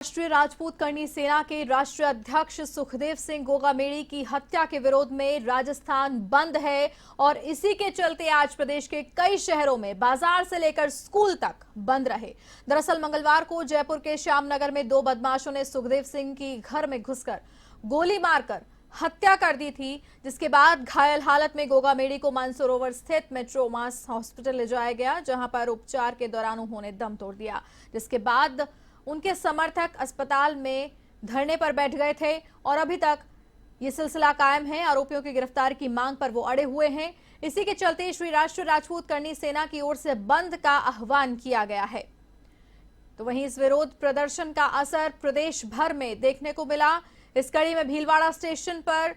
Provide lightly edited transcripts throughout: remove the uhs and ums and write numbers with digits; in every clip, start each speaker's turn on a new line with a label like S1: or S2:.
S1: राष्ट्रीय राजपूत करनी सेना के राष्ट्रीय अध्यक्ष सुखदेव सिंह गोगामेड़ी की हत्या के विरोध में राजस्थान बंद है और इसी के चलते आज प्रदेश के कई शहरों में बाजार से लेकर स्कूल तक बंद रहे। दरअसल मंगलवार को जयपुर के श्यामनगर में दो बदमाशों ने सुखदेव सिंह की घर में घुसकर गोली मारकर हत्या कर दी थी, जिसके बाद घायल हालत में गोगामेड़ी को मानसरोवर स्थित मेट्रो मास हॉस्पिटल ले जाया गया, जहां पर उपचार के दौरान उन्होंने दम तोड़ दिया। जिसके बाद उनके समर्थक अस्पताल में धरने पर बैठ गए थे और अभी तक ये सिलसिला कायम है। आरोपियों की गिरफ्तारी की मांग पर वो अड़े हुए हैं। इसी के चलते श्री राष्ट्रीय राजपूत करनी सेना की ओर से बंद का आह्वान किया गया है। तो वहीं इस विरोध प्रदर्शन का असर प्रदेश भर में देखने को मिला। इस कड़ी में भीलवाड़ा स्टेशन पर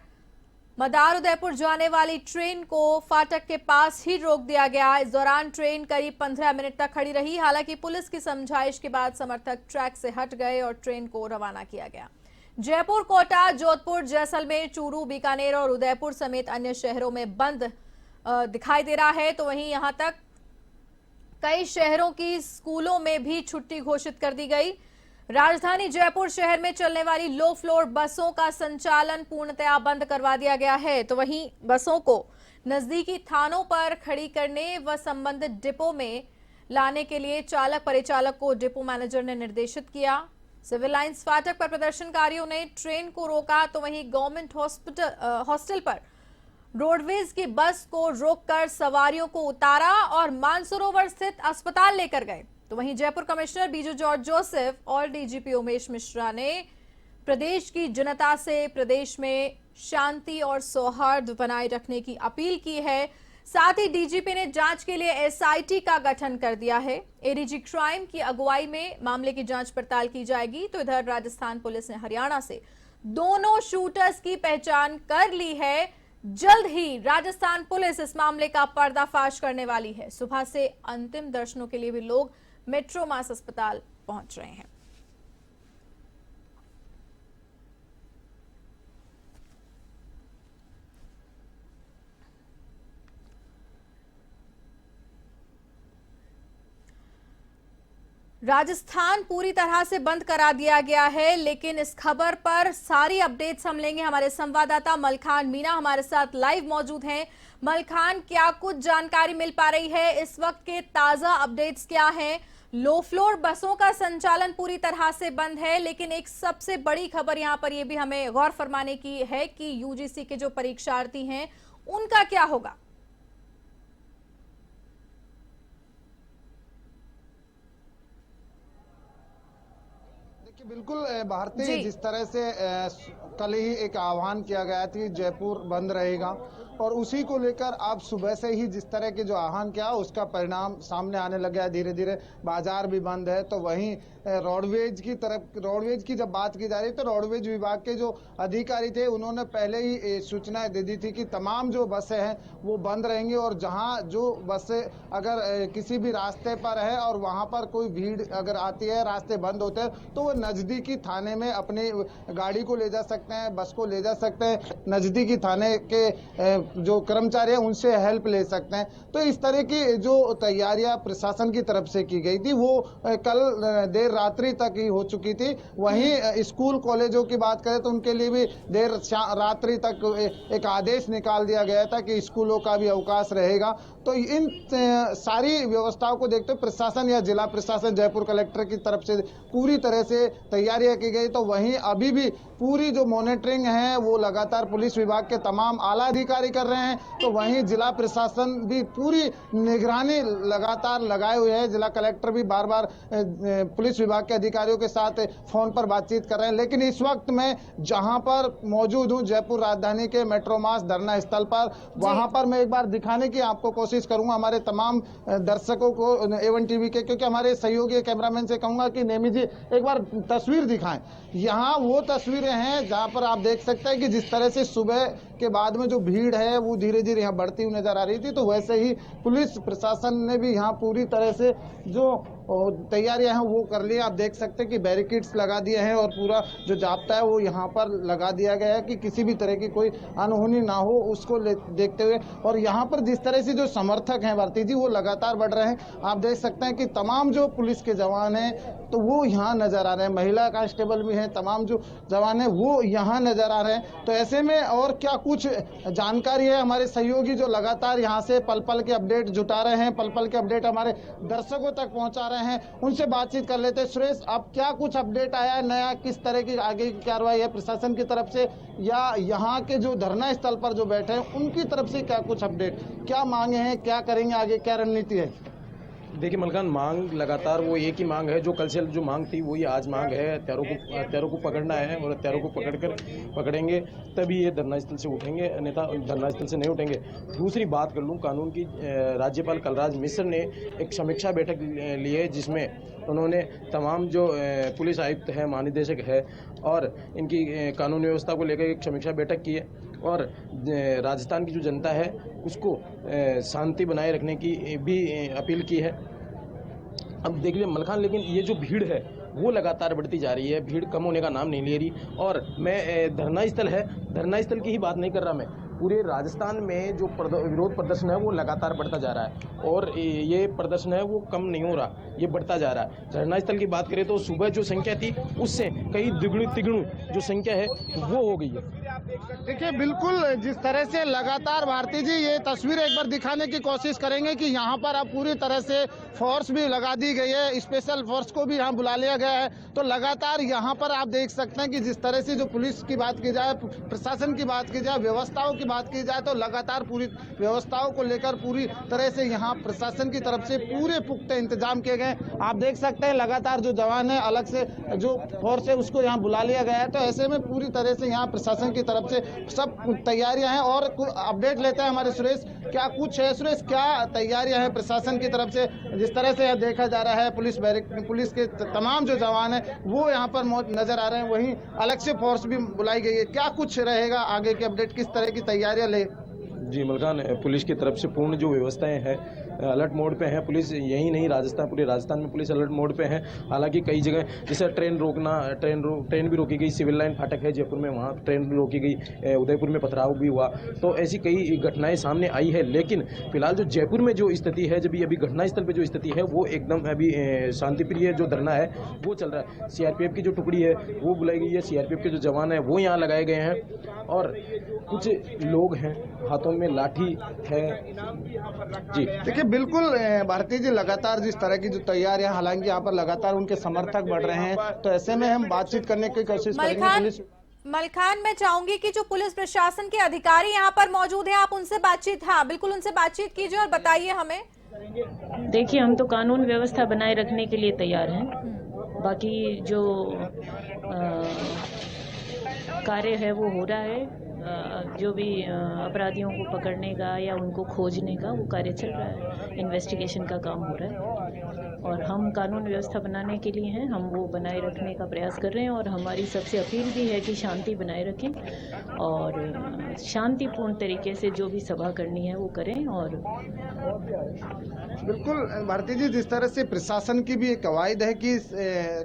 S1: मदार उदयपुर जाने वाली ट्रेन को फाटक के पास ही रोक दिया गया। इस दौरान ट्रेन करीब 15 मिनट तक खड़ी रही। हालांकि पुलिस की समझाइश के बाद समर्थक ट्रैक से हट गए और ट्रेन को रवाना किया गया। जयपुर, कोटा, जोधपुर, जैसलमेर, चूरू, बीकानेर और उदयपुर समेत अन्य शहरों में बंद दिखाई दे रहा है। तो वहीं यहां तक कई शहरों की स्कूलों में भी छुट्टी घोषित कर दी गई। राजधानी जयपुर शहर में चलने वाली लो फ्लोर बसों का संचालन पूर्णतया बंद करवा दिया गया है। तो वहीं बसों को नजदीकी थानों पर खड़ी करने व संबंधित डिपो में लाने के लिए चालक परिचालक को डिपो मैनेजर ने निर्देशित किया। सिविल लाइंस फाटक पर प्रदर्शनकारियों ने ट्रेन को रोका। तो वहीं गवर्नमेंट हॉस्टल पर रोडवेज की बस को रोककर सवारियों को उतारा और मानसरोवर स्थित अस्पताल लेकर गए। तो वहीं Jaipur commissioner Biju George Joseph और डीजीपी उमेश मिश्रा ने प्रदेश की जनता से प्रदेश में शांति और सौहार्द बनाए रखने की अपील की है। साथ ही डीजीपी ने जांच के लिए एसआईटी का गठन कर दिया है। एडीजी क्राइम की अगुवाई में मामले की जांच पड़ताल की जाएगी। तो इधर राजस्थान पुलिस ने हरियाणा से दोनों शूटर्स की पहचान कर ली है। जल्द ही राजस्थान पुलिस इस मामले का पर्दाफाश करने वाली है। सुबह से अंतिम दर्शनों के लिए भी लोग मेट्रो मास अस्पताल पहुंच रहे हैं। राजस्थान पूरी तरह से बंद करा दिया गया है, लेकिन इस खबर पर सारी अपडेट्स हम लेंगे। हमारे संवाददाता मलखान मीना हमारे साथ लाइव मौजूद हैं। मलखान, क्या कुछ जानकारी मिल पा रही है? इस वक्त के ताजा अपडेट्स क्या हैं? लो फ्लोर बसों का संचालन पूरी तरह से बंद है, लेकिन एक सबसे बड़ी खबर यहां पर यह भी हमें गौर फरमाने की है कि यूजीसी के जो परीक्षार्थी हैं उनका क्या होगा?
S2: देखिए, बिल्कुल भारती, जिस तरह से कल ही एक आह्वान किया गया था कि जयपुर बंद रहेगा और उसी को लेकर आप सुबह से ही जिस तरह के जो आह्वान किया उसका परिणाम सामने आने लग गया। धीरे धीरे बाजार भी बंद है। तो वहीं रोडवेज की जब बात की जा रही है तो रोडवेज विभाग के जो अधिकारी थे उन्होंने पहले ही सूचना दे दी थी कि तमाम जो बसें हैं वो बंद रहेंगी और जहां जो बसें अगर किसी भी रास्ते पर है और वहां पर कोई भीड़ अगर आती है, रास्ते बंद होते हैं, तो वो नजदीकी थाने में अपनी गाड़ी को ले जा सकते हैं, बस को ले जा सकते हैं। नजदीकी थाने के जो कर्मचारी हैं उनसे हेल्प ले सकते हैं। तो इस तरह की जो तैयारियां प्रशासन की तरफ से की गई थी वो कल देर रात्रि तक ही हो चुकी थी। वहीं स्कूल कॉलेजों की बात करें तो उनके लिए भी देर रात्रि तक एक आदेश निकाल दिया गया था कि स्कूलों का भी अवकाश रहेगा। तो इन सारी व्यवस्थाओं को देखते हुए प्रशासन या जिला प्रशासन जयपुर कलेक्टर की तरफ से पूरी तरह से तैयारियां की गई। तो वहीं अभी भी पूरी जो मॉनिटरिंग है वो लगातार पुलिस विभाग के तमाम आला अधिकारी कर रहे हैं। तो वहीं जिला प्रशासन भी पूरी निगरानी लगातार लगाए हुए है। जिला कलेक्टर भी बार बार पुलिस विभाग के अधिकारियों के साथ फोन पर बातचीत कर रहे हैं। लेकिन इस वक्त मैं जहां पर मौजूद हूं जयपुर राजधानी के मेट्रो मास धरना स्थल पर, वहां पर मैं एक बार दिखाने की आपको कोशिश करूंगा हमारे तमाम दर्शकों को A1 टीवी के, क्योंकि हमारे सहयोगी कैमरामैन से कहूंगा कि नेमी जी एक बार तस्वीर दिखाएं। यहाँ वो तस्वीरें हैं जहां पर आप देख सकते हैं कि जिस तरह से सुबह के बाद में जो भीड़ है वो धीरे धीरे यहाँ बढ़ती हुई नजर आ रही थी। तो वैसे ही पुलिस प्रशासन ने भी यहाँ पूरी तरह से जो तैयारियां हैं वो कर ली। आप देख सकते हैं कि बैरिकेड्स लगा दिए हैं और पूरा जो जाब्ता है वो यहाँ पर लगा दिया गया है कि किसी भी तरह की कोई अनहोनी ना हो, उसको देखते हुए। और यहाँ पर जिस तरह से जो समर्थक हैं भारती जी, वो लगातार बढ़ रहे हैं। आप देख सकते हैं कि तमाम जो पुलिस के जवान हैं तो वो यहाँ नजर आ रहे हैं, महिला कांस्टेबल भी हैं, तमाम जो जवान हैं वो यहाँ नजर आ रहे हैं। तो ऐसे में और क्या कुछ जानकारी है, हमारे सहयोगी जो लगातार यहाँ से पल पल के अपडेट जुटा रहे हैं, पल पल के अपडेट हमारे दर्शकों तक पहुंचा रहे हैं, उनसे बातचीत कर लेते हैं। सुरेश, अब क्या कुछ अपडेट आया है नया, किस तरह की आगे की कार्रवाई है प्रशासन की तरफ से, या यहाँ के जो धरना स्थल पर जो बैठे हैं उनकी तरफ से क्या कुछ अपडेट, क्या मांगे हैं, क्या करेंगे आगे, क्या रणनीति है?
S3: देखिए मलखान, मांग लगातार वो एक ही मांग है, जो कल से जो मांग थी वही आज मांग है। हत्यारों को पकड़ना है और हत्यारों को पकड़ेंगे तभी ये धरना स्थल से उठेंगे, अन्यथा धरना स्थल से नहीं उठेंगे। दूसरी बात कर लूँ कानून की, राज्यपाल कलराज मिश्र ने एक समीक्षा बैठक ली है जिसमें उन्होंने तमाम जो पुलिस आयुक्त है, महानिदेशक है और इनकी कानून व्यवस्था को लेकर एक समीक्षा बैठक की है और राजस्थान की जो जनता है उसको शांति बनाए रखने की भी अपील की है। अब देख लीजिए मलखान, लेकिन ये जो भीड़ है वो लगातार बढ़ती जा रही है, भीड़ कम होने का नाम नहीं ले रही। और मैं धरना स्थल की ही बात नहीं कर रहा, मैं पूरे राजस्थान में जो विरोध प्रदर्शन है वो लगातार बढ़ता जा रहा है और ये प्रदर्शन है वो कम नहीं हो रहा, ये बढ़ता जा रहा है। धरना स्थल की बात करें तो सुबह जो संख्या थी उससे कई द्विगुणी तिगुनी जो संख्या है वो हो गई है।
S2: देखिए, बिल्कुल जिस तरह से लगातार भारती जी ये तस्वीर एक बार दिखाने की कोशिश करेंगे कि यहाँ पर अब पूरी तरह से फोर्स भी लगा दी गई है, स्पेशल फोर्स को भी यहाँ बुला लिया गया है। तो लगातार यहाँ पर आप देख सकते हैं कि जिस तरह से जो पुलिस की बात की जाए, प्रशासन की बात की जाए, व्यवस्थाओं की बात की जाए, तो लगातार पूरी व्यवस्थाओं को लेकर पूरी तरह से यहाँ प्रशासन की तरफ से पूरे पुख्ता इंतजाम किए गए। आप देख सकते हैं लगातार जो जवान है, अलग से जो फोर्स है उसको यहाँ बुला लिया गया है। तो ऐसे में पूरी तरह से यहाँ प्रशासन की तरफ से सब तैयारियां हैं। और अपडेट लेते हैं हमारे सुरेश, क्या कुछ है सुरेश, क्या तैयारियां हैं प्रशासन की तरफ से? जिस तरह से देखा जा रहा है पुलिस के तमाम जो जवान हैं वो यहाँ पर नजर आ रहे हैं, वहीं अलग से फोर्स भी बुलाई गई है। क्या कुछ रहेगा आगे की अपडेट, किस तरह की तैयारियां ले?
S3: जी मलखान, पुलिस की तरफ से पूर्ण जो व्यवस्थाएं हैं अलर्ट मोड पे है पुलिस, यही नहीं पूरे राजस्थान में पुलिस अलर्ट मोड पे है। हालांकि कई जगह जैसे ट्रेन भी रोकी गई, सिविल लाइन फाटक है जयपुर में, वहाँ ट्रेन भी रोकी गई, उदयपुर में पथराव भी हुआ। तो ऐसी कई घटनाएं सामने आई है, लेकिन फिलहाल जो जयपुर में जो स्थिति है, जब अभी घटनास्थल पर जो स्थिति है वो एकदम अभी शांतिप्रिय जो धरना है वो चल रहा है। सीआरपीएफ की जो टुकड़ी है वो बुलाई गई है, सीआरपीएफ के जो जवान है वो यहाँ लगाए गए हैं और कुछ लोग हैं हाथों में लाठी है। जी
S2: देखिए, बिल्कुल भारती जी, लगातार जिस तरह की जो तैयारियां, हालांकि यहाँ पर लगातार उनके समर्थक बढ़ रहे हैं, तो ऐसे में हम बातचीत करने की कोशिश करेंगे।
S1: मलखान, मैं चाहूंगी कि जो पुलिस प्रशासन के अधिकारी यहाँ पर मौजूद हैं, आप उनसे बातचीत, हाँ बिल्कुल उनसे बातचीत कीजिए और बताइए हमें।
S4: देखिए, हम तो कानून व्यवस्था बनाए रखने के लिए तैयार हैं। बाकी जो कार्य है वो हो रहा है, जो भी अपराधियों को पकड़ने का या उनको खोजने का वो कार्य चल रहा है, इन्वेस्टिगेशन का काम हो रहा है और हम कानून व्यवस्था बनाने के लिए हैं, हम वो बनाए रखने का प्रयास कर रहे हैं। और हमारी सबसे अपील भी है कि शांति बनाए रखें और शांतिपूर्ण तरीके से जो भी सभा करनी है वो करें। और
S2: बिल्कुल भारती जी, जिस तरह से प्रशासन की भी एक कवायद है कि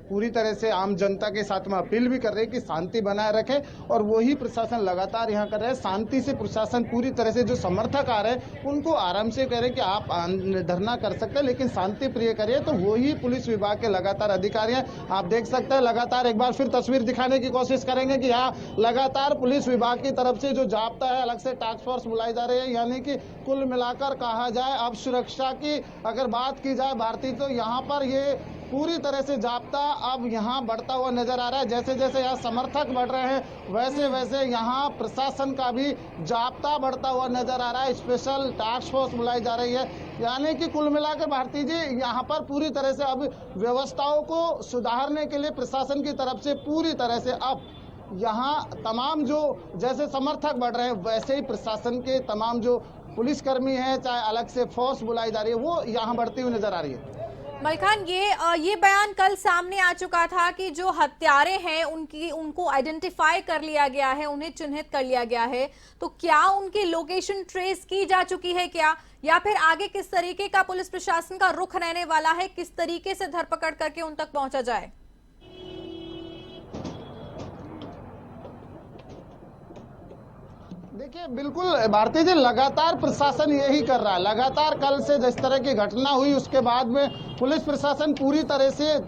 S2: पूरी तरह से आम जनता के साथ में अपील भी कर रहे हैं कि शांति बनाए रखें, और वही प्रशासन लगातार यहाँ कर रहे हैं। शांति से प्रशासन पूरी तरह से जो समर्थक आ रहे हैं उनको आराम से कह रहे हैं कि आप धरना कर सकते हैं लेकिन शांति प्रिय करिए। तो वही पुलिस विभाग के लगातार अधिकारी हैं, आप देख सकते हैं। लगातार एक बार फिर तस्वीर दिखाने की कोशिश करेंगे कि यहाँ लगातार पुलिस विभाग की तरफ से जो जाब्ता है, अलग से टास्क फोर्स बुलाई जा रही है। यानी कि कुल मिलाकर कहा जाए, अब सुरक्षा की अगर बात की जाए भारती, तो यहाँ पर ये पूरी तरह से जाब्ता अब यहाँ बढ़ता हुआ नजर आ रहा है। जैसे जैसे यहाँ समर्थक बढ़ रहे हैं वैसे वैसे यहाँ प्रशासन का भी जाब्ता बढ़ता हुआ नजर आ रहा है। स्पेशल टास्क फोर्स बुलाई जा रही है। यानी कि कुल मिलाकर भारती जी, यहाँ पर पूरी तरह से अब व्यवस्थाओं को सुधारने के लिए प्रशासन की तरफ से पूरी तरह से अब यहाँ तमाम जो जैसे समर्थक बढ़ रहे हैं वैसे ही प्रशासन के तमाम जो पुलिसकर्मी हैं, चाहे अलग से फोर्स बुलाई जा रही है, वो यहाँ बढ़ती हुई नजर आ रही है।
S1: मलखान, ये बयान कल सामने आ चुका था कि जो हत्यारे हैं उनको आइडेंटिफाई कर लिया गया है, उन्हें चिन्हित कर लिया गया है। तो क्या उनकी लोकेशन ट्रेस की जा चुकी है क्या, या फिर आगे किस तरीके का पुलिस प्रशासन का रुख रहने वाला है, किस तरीके से धरपकड़ करके उन तक पहुंचा जाए?
S2: देखिए, बिल्कुल भारती जी, लगातार प्रशासन यही कर रहा है। लगातार कल से जिस तरह की घटना हुई उसके बाद में पुलिस प्रशासन पूरी तरह से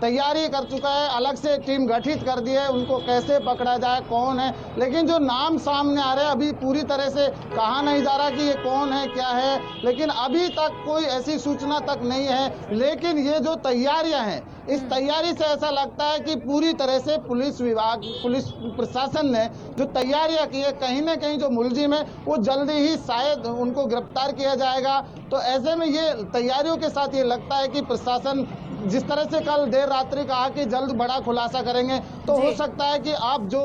S2: तैयारी कर चुका है, अलग से टीम गठित कर दी है, उनको कैसे पकड़ा जाए, कौन है। लेकिन जो नाम सामने आ रहे हैं अभी पूरी तरह से कहा नहीं जा रहा कि ये कौन है, क्या है, लेकिन अभी तक कोई ऐसी सूचना तक नहीं है। लेकिन ये जो तैयारियां हैं, इस तैयारी से ऐसा लगता है कि पूरी तरह से पुलिस प्रशासन ने जो तैयारियां की है, कहीं ना कहीं जो मुलजिम है वो जल्दी ही शायद उनको गिरफ्तार किया जाएगा। तो ऐसे में ये तैयारियों के साथ ये लगता है कि प्रशासन जिस तरह से कल देर रात्रि कहा कि जल्द बड़ा खुलासा करेंगे, तो हो सकता है कि आप जो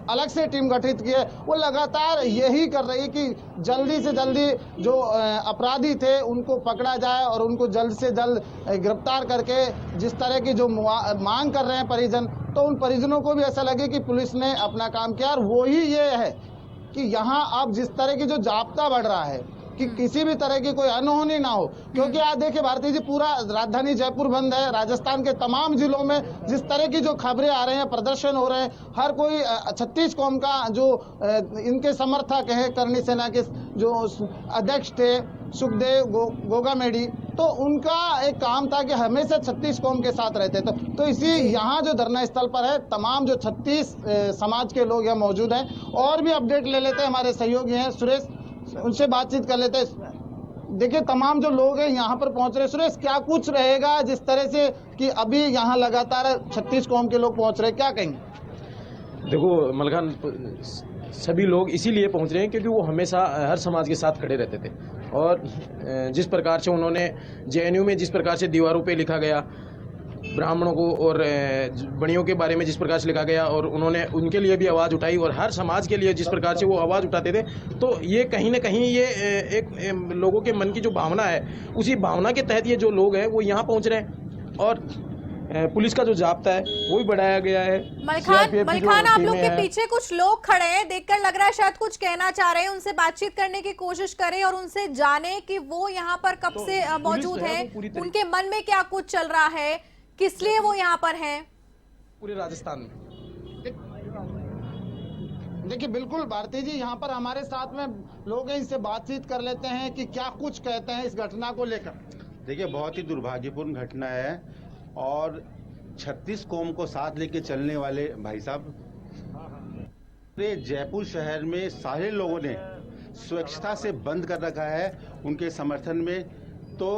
S2: अलग से टीम गठित की है वो लगातार यही कर रही है कि जल्दी से जल्दी जो अपराधी थे उनको पकड़ा जाए और उनको जल्द से जल्द गिरफ्तार करके, जिस तरह की जो मांग कर रहे हैं परिजन, तो उन परिजनों को भी ऐसा लगे कि पुलिस ने अपना काम किया। और वही ये है कि यहाँ अब जिस तरह की जो जाब्ता बढ़ रहा है कि किसी भी तरह की कोई अनहोनी ना हो, क्योंकि आज देखिए भारती जी, पूरा राजधानी जयपुर बंद है। राजस्थान के तमाम जिलों में जिस तरह की जो खबरें आ रहे हैं, प्रदर्शन हो रहे हैं, हर कोई 36 कौम का जो इनके समर्थक है, करनी सेना के जो अध्यक्ष थे सुखदेव गोगामेडी, तो उनका एक काम था कि हमेशा 36 कौम के साथ रहते। तो इसी यहाँ जो धरना स्थल पर है, तमाम जो 36 समाज के लोग यहाँ मौजूद हैं। और भी अपडेट ले लेते हैं, हमारे सहयोगी हैं सुरेश, उनसे बातचीत कर लेते हैं। देखिए, तमाम जो लोग हैं यहाँ पर पहुंच रहे हैं। सुरेश, क्या कुछ रहेगा जिस तरह से कि अभी यहाँ लगातार 36 कौम के लोग पहुंच रहे हैं, क्या कहेंगे?
S3: देखो मलखान, सभी लोग इसीलिए पहुंच रहे हैं क्योंकि वो हमेशा हर समाज के साथ खड़े रहते थे। और जिस प्रकार से उन्होंने जेएनयू में जिस प्रकार से दीवारों पे लिखा गया ब्राह्मणों को और बड़ियों के बारे में जिस प्रकार से लिखा गया, और उन्होंने उनके लिए भी आवाज़ उठाई, और हर समाज के लिए जिस प्रकार से वो आवाज़ उठाते थे, तो ये कहीं ना कहीं ये एक लोगों के मन की जो भावना है, उसी भावना के तहत ये जो लोग हैं वो यहाँ पहुँच रहे हैं। और पुलिस का जो जाब्ता है वो भी बढ़ाया गया है।
S1: मलखान, आप लोग के पीछे कुछ लोग खड़े हैं, देखकर लग रहा है शायद कुछ कहना चाह रहे हैं। उनसे बातचीत करने की कोशिश करें और उनसे जाने कि वो यहाँ पर कब से मौजूद हैं, उनके मन में क्या कुछ चल रहा है, किस लिए वो यहाँ पर हैं
S3: पूरे राजस्थान में।
S2: देखिए, बिल्कुल भारती जी, यहाँ पर हमारे साथ में लोग हैं, इनसे बातचीत कर लेते हैं कि क्या कुछ कहते हैं इस घटना को लेकर।
S5: देखिए, बहुत ही दुर्भाग्यपूर्ण घटना है, और 36 कौम को साथ लेके चलने वाले भाई साहब, पूरे जयपुर शहर में सारे लोगों ने स्वच्छता से बंद कर रखा है उनके समर्थन में। तो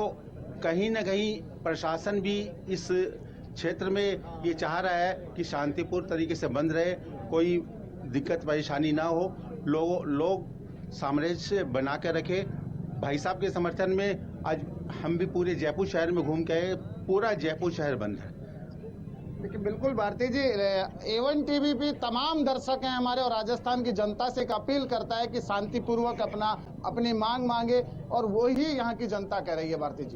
S5: कहीं न कहीं प्रशासन भी इस क्षेत्र में ये चाह रहा है कि शांतिपूर्ण तरीके से बंद रहे, कोई दिक्कत परेशानी ना हो, लोग सामंजस्य बना के रखे। भाई साहब के समर्थन में आज हम भी पूरे जयपुर शहर में घूम के आए, पूरा जयपुर शहर बंद है।
S2: देखिए, बिल्कुल भारती जी, A1 टीवी पे तमाम दर्शक हैं हमारे, और राजस्थान की जनता से एक अपील करता है कि शांतिपूर्वक अपनी मांग मांगे, और वही यहाँ की जनता कह रही है। भारती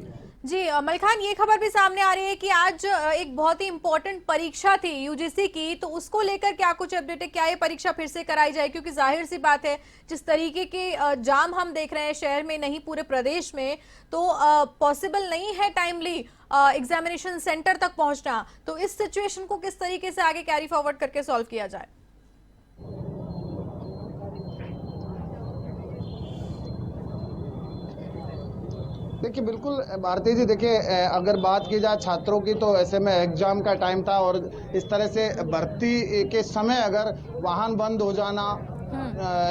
S2: जी,
S1: मलखान, ये खबर भी सामने आ रही है कि आज एक बहुत ही इंपॉर्टेंट परीक्षा थी यूजीसी की, तो उसको लेकर क्या कुछ अपडेट है? क्या ये परीक्षा फिर से कराई जाए? क्योंकि जाहिर सी बात है, जिस तरीके के जाम हम देख रहे हैं शहर में, नहीं पूरे प्रदेश में, तो पॉसिबल नहीं है टाइमली एग्जामिनेशन सेंटर तक पहुंचना। तो इस सिचुएशन को किस तरीके से आगे कैरी फॉरवर्ड करके सॉल्व किया जाए?
S2: देखिए, बिल्कुल भारती जी, देखिए अगर बात की जाए छात्रों की, तो ऐसे में एग्जाम का टाइम था, और इस तरह से भर्ती के समय अगर वाहन बंद हो जाना,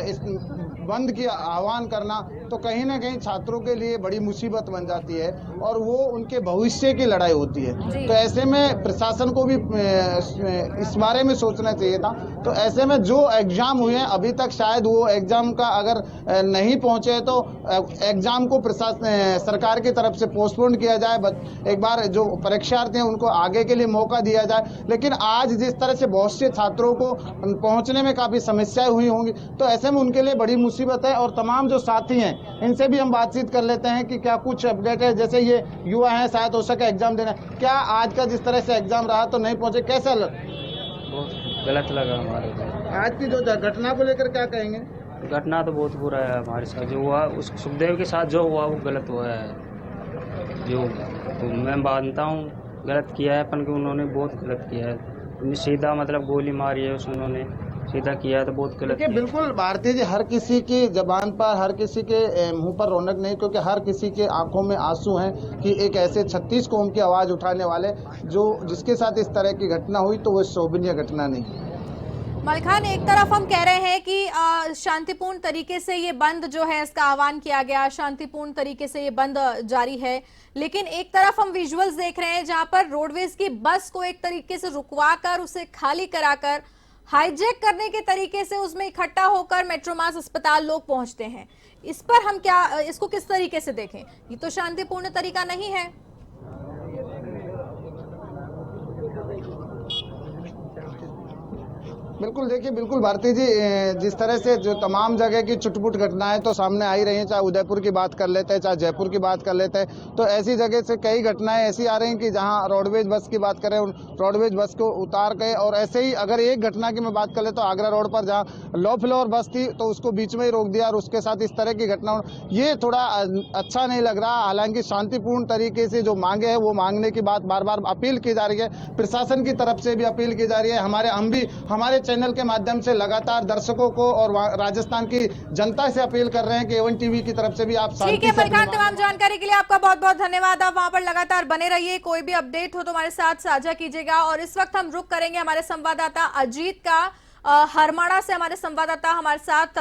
S2: इस बंद की आह्वान करना, तो कहीं ना कहीं छात्रों के लिए बड़ी मुसीबत बन जाती है, और वो उनके भविष्य की लड़ाई होती है। तो ऐसे में प्रशासन को भी इस बारे में सोचना चाहिए था। तो ऐसे में जो एग्जाम हुए हैं अभी तक, शायद वो एग्जाम का अगर नहीं पहुंचे तो एग्जाम को सरकार की तरफ से पोस्टपोन किया जाए, एक बार जो परीक्षार्थी हैं उनको आगे के लिए मौका दिया जाए। लेकिन आज जिस तरह से बहुत से छात्रों को पहुंचने में काफी समस्याएं हुई होंगी, तो ऐसे में उनके लिए बड़ी मुसीबत है। और तमाम जो साथी हैं हैं। इनसे भी हम बातचीत कर लेते हैं कि क्या कुछ अपडेट है। जैसे ये युवा हैं, शायद हो सके एग्जाम देना, क्या आज का जिस तरह से एग्जाम रहा तो नहीं पहुंचे, कैसा
S6: बहुत गलत लगा हमारे को।
S2: आज की जो घटना को लेकर क्या कहेंगे?
S6: घटना तो बहुत बुरा है हमारे साथ जो हुआ, उस सुखदेव के साथ जो हुआ वो गलत हुआ है। जो तो मैं मानता हूँ गलत किया है, पर उन्होंने बहुत गलत किया है। सीधा मतलब गोली मारी है उसमें, उन्होंने सीधा किया है तो बहुत गलत
S2: देखिए,
S6: किया।
S2: बिल्कुल भारती जी, हर किसी की जबान पर, हर किसी के मुंह पर रौनक नहीं, क्योंकि हर किसी के आंखों में आंसू हैं कि एक ऐसे 36 कौम की आवाज उठाने वाले जिसके साथ इस तरह की घटना हुई, तो वो शोभनीय घटना नहीं।
S1: मलिक खान, एक तरफ हम कह रहे हैं कि शांतिपूर्ण तरीके से ये बंद जो है इसका आह्वान किया गया, शांतिपूर्ण तरीके से ये बंद जारी है, लेकिन एक तरफ हम विजुअल्स देख रहे हैं जहां पर रोडवेज की बस को एक तरीके से रुकवाकर उसे खाली कराकर हाईजैक करने के तरीके से उसमें इकट्ठा होकर मेट्रोमास अस्पताल लोग पहुंचते हैं। इस पर हम इसको किस तरीके से देखें? ये तो शांतिपूर्ण तरीका नहीं है।
S2: बिल्कुल, देखिए, बिल्कुल भारती जी, जिस तरह से जो तमाम जगह की छुटपुट घटनाएं तो सामने आ ही रही हैं, चाहे उदयपुर की बात कर लेते हैं, चाहे जयपुर की बात कर लेते हैं, तो ऐसी जगह से कई घटनाएं ऐसी आ रही हैं कि जहां रोडवेज बस की बात करें, रोडवेज बस को उतार के, और ऐसे ही अगर एक घटना की मैं बात कर ले तो आगरा रोड पर जहां लो फ्लोर बस थी तो उसको बीच में ही रोक दिया, और उसके साथ इस तरह की घटना, ये थोड़ा अच्छा नहीं लग रहा। हालांकि शांतिपूर्ण तरीके से जो मांगे है वो मांगने की बात बार बार अपील की जा रही है, प्रशासन की तरफ से भी अपील की जा रही है। हम भी हमारे चैनल के माध्यम से लगातार दर्शकों को और राजस्थान की जनता से अपील कर रहे हैं कि एवन टीवी की तरफ से भी आप
S1: ठीक है मलिक खान, तमाम जानकारी के लिए आपका बहुत बहुत धन्यवाद। आप वहां पर लगातार बने रहिए, कोई भी अपडेट हो तो हमारे साथ साझा कीजिएगा। और इस वक्त हम रुक करेंगे हमारे संवाददाता अजीत का। हरमाड़ा से हमारे संवाददाता हमारे साथ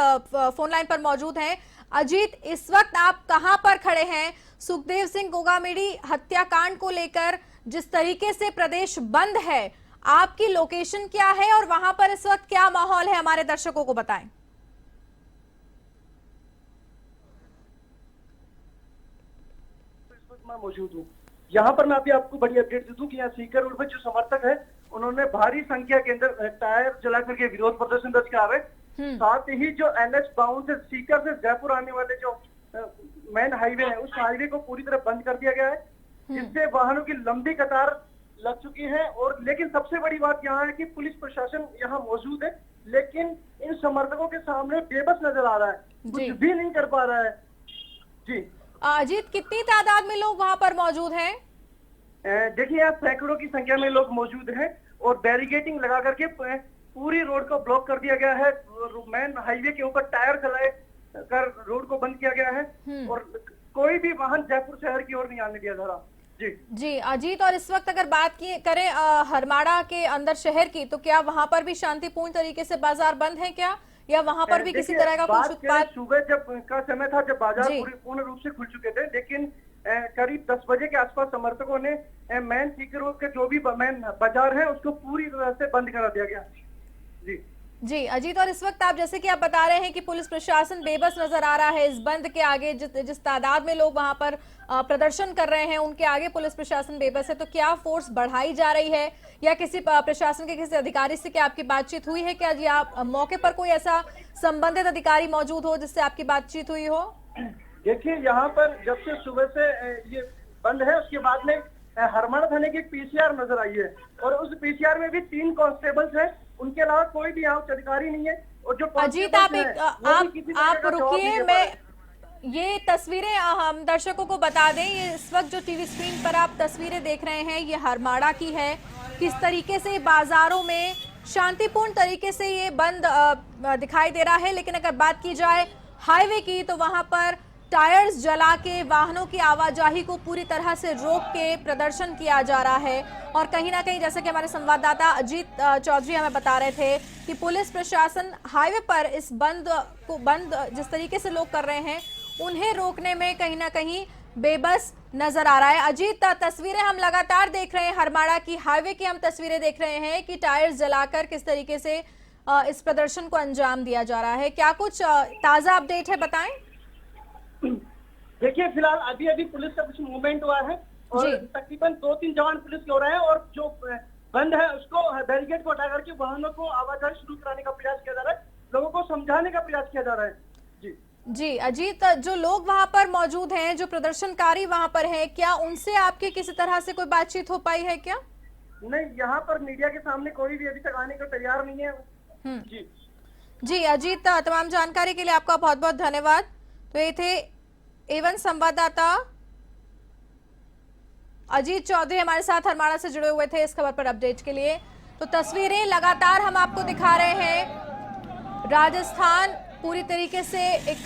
S1: फोन लाइन पर मौजूद हैं। अजीत, इस वक्त आप कहां पर खड़े हैं? सुखदेव सिंह गोगामेड़ी हत्याकांड को लेकर जिस तरीके से प्रदेश बंद है, आपकी लोकेशन क्या है और वहां पर इस वक्त क्या माहौल है, हमारे दर्शकों को बताएं।
S7: इस वक्त मैं मौजूद हूँ यहाँ पर। मैं अभी आपको बड़ी अपडेट दे दूं कि यहाँ सीकर रोड पर जो समर्थक है उन्होंने भारी संख्या के अंदर टायर जला करके विरोध प्रदर्शन दर्ज किया है। साथ ही जो NH 52 से सीकर से जयपुर आने वाले जो मेन हाईवे है, उस हाईवे को पूरी तरह बंद कर दिया गया है, जिससे वाहनों की लंबी कतार लग चुकी है। और लेकिन सबसे बड़ी बात यहाँ है कि पुलिस प्रशासन यहाँ मौजूद है, लेकिन इन समर्थकों के सामने बेबस नजर आ रहा है, कुछ भी नहीं कर पा रहा है। जी
S1: अजीत, कितनी तादाद में लोग वहां पर मौजूद हैं?
S7: देखिए, यहाँ सैकड़ों की संख्या में लोग मौजूद हैं और बैरिकेटिंग लगा करके पूरी रोड को ब्लॉक कर दिया गया है। मेन हाईवे के ऊपर टायर चलाए कर रोड को बंद किया गया है और कोई भी वाहन जयपुर शहर की ओर नहीं आने दिया जा रहा। जी
S1: अजीत, और इस वक्त अगर बात करें हरमाड़ा के अंदर शहर की, तो क्या वहां पर भी शांतिपूर्ण तरीके से बाजार बंद है क्या, या वहां पर भी किसी तरह का कुछ उत्पाद?
S7: सुबह जब का समय था जब बाजार पूर्ण रूप से खुल चुके थे, लेकिन करीब 10 बजे के आसपास समर्थकों ने मेन सीकर रोड के जो भी मेन बाजार है उसको पूरी तरह से बंद करा दिया गया।
S1: जी अजीत, और इस वक्त आप जैसे कि आप बता रहे हैं कि पुलिस प्रशासन बेबस नजर आ रहा है इस बंद के आगे, जिस तादाद में लोग वहां पर प्रदर्शन कर रहे हैं उनके आगे पुलिस प्रशासन बेबस है, तो क्या फोर्स बढ़ाई जा रही है या किसी प्रशासन के किसी अधिकारी से क्या आपकी बातचीत हुई है? क्या जी आप मौके पर कोई ऐसा संबंधित अधिकारी मौजूद हो जिससे आपकी बातचीत हुई हो?
S7: देखिए, यहाँ पर जब से सुबह से ये बंद है, उसके बाद में हरमाड़ा थाने की PCR नजर आई है और उस PCR में भी 3 कांस्टेबल्स हैं, उनके अलावा कोई भी यहाँ अधिकारी नहीं है। और जो
S1: अजीत, आप रुकिए, मैं ये तस्वीरें हम दर्शकों को बता दें। ये इस वक्त जो टीवी स्क्रीन पर आप तस्वीरें देख रहे हैं ये हरमाड़ा की है। किस तरीके से बाजारों में शांतिपूर्ण तरीके से ये बंद दिखाई दे रहा है, लेकिन अगर बात की जाए हाईवे की तो वहां पर टायर्स जला के वाहनों की आवाजाही को पूरी तरह से रोक के प्रदर्शन किया जा रहा है। और कहीं ना कहीं जैसे कि हमारे संवाददाता अजीत चौधरी हमें बता रहे थे कि पुलिस प्रशासन हाईवे पर इस बंद जिस तरीके से लोग कर रहे हैं उन्हें रोकने में कहीं ना कहीं बेबस नजर आ रहा है। अजीत, तस्वीरें हम लगातार देख रहे हैं, हरमाड़ा की हाईवे की हम तस्वीरें देख रहे हैं कि टायर्स जलाकर किस तरीके से इस प्रदर्शन को अंजाम दिया जा रहा है। क्या कुछ ताजा अपडेट है, बताएं।
S7: देखिए, फिलहाल अभी पुलिस का कुछ मूवमेंट हुआ है और तकरीबन 2-3 जवान पुलिस के हो रहे हैं और जो बंद है उसको बैरिकेड को हटा करके वाहनों को आवाजाही शुरू कराने का प्रयास किया जा रहा है, लोगों को समझाने का प्रयास किया जा रहा है।
S1: जी अजीत, जो लोग वहां पर मौजूद हैं, जो प्रदर्शनकारी वहां पर हैं, क्या उनसे आपकी किसी तरह से कोई बातचीत हो पाई है क्या?
S7: नहीं, यहाँ पर मीडिया के सामने कोई भी अभी तक आने को तैयार नहीं है। जी
S1: जी अजीत, तमाम जानकारी के लिए आपका बहुत बहुत धन्यवाद। तो ये थे एवन संवाददाता अजीत चौधरी हमारे साथ हरमाड़ा से जुड़े हुए थे इस खबर पर अपडेट के लिए। तो तस्वीरें लगातार हम आपको दिखा रहे हैं। राजस्थान पूरी तरीके से एक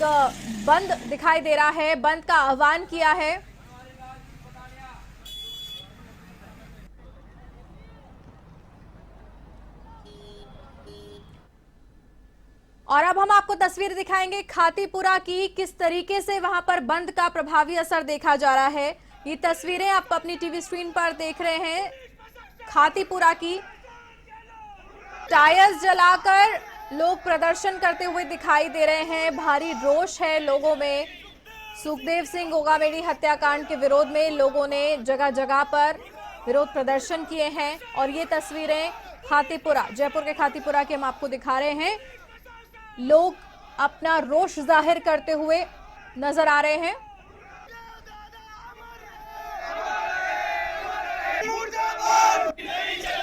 S1: बंद दिखाई दे रहा है, बंद का आह्वान किया है। और अब हम आपको तस्वीर दिखाएंगे खातीपुरा की, किस तरीके से वहां पर बंद का प्रभावी असर देखा जा रहा है। ये तस्वीरें आप अपनी टीवी स्क्रीन पर देख रहे हैं खातीपुरा की। टायर्स जलाकर लोग प्रदर्शन करते हुए दिखाई दे रहे हैं। भारी रोष है लोगों में। सुखदेव सिंह गोगामेड़ी हत्याकांड के विरोध में लोगों ने जगह जगह पर विरोध प्रदर्शन किए हैं। और ये तस्वीरें खातीपुरा, जयपुर के खातीपुरा की हम आपको दिखा रहे हैं। लोग अपना रोष जाहिर करते हुए नजर आ रहे हैं।
S8: नहीं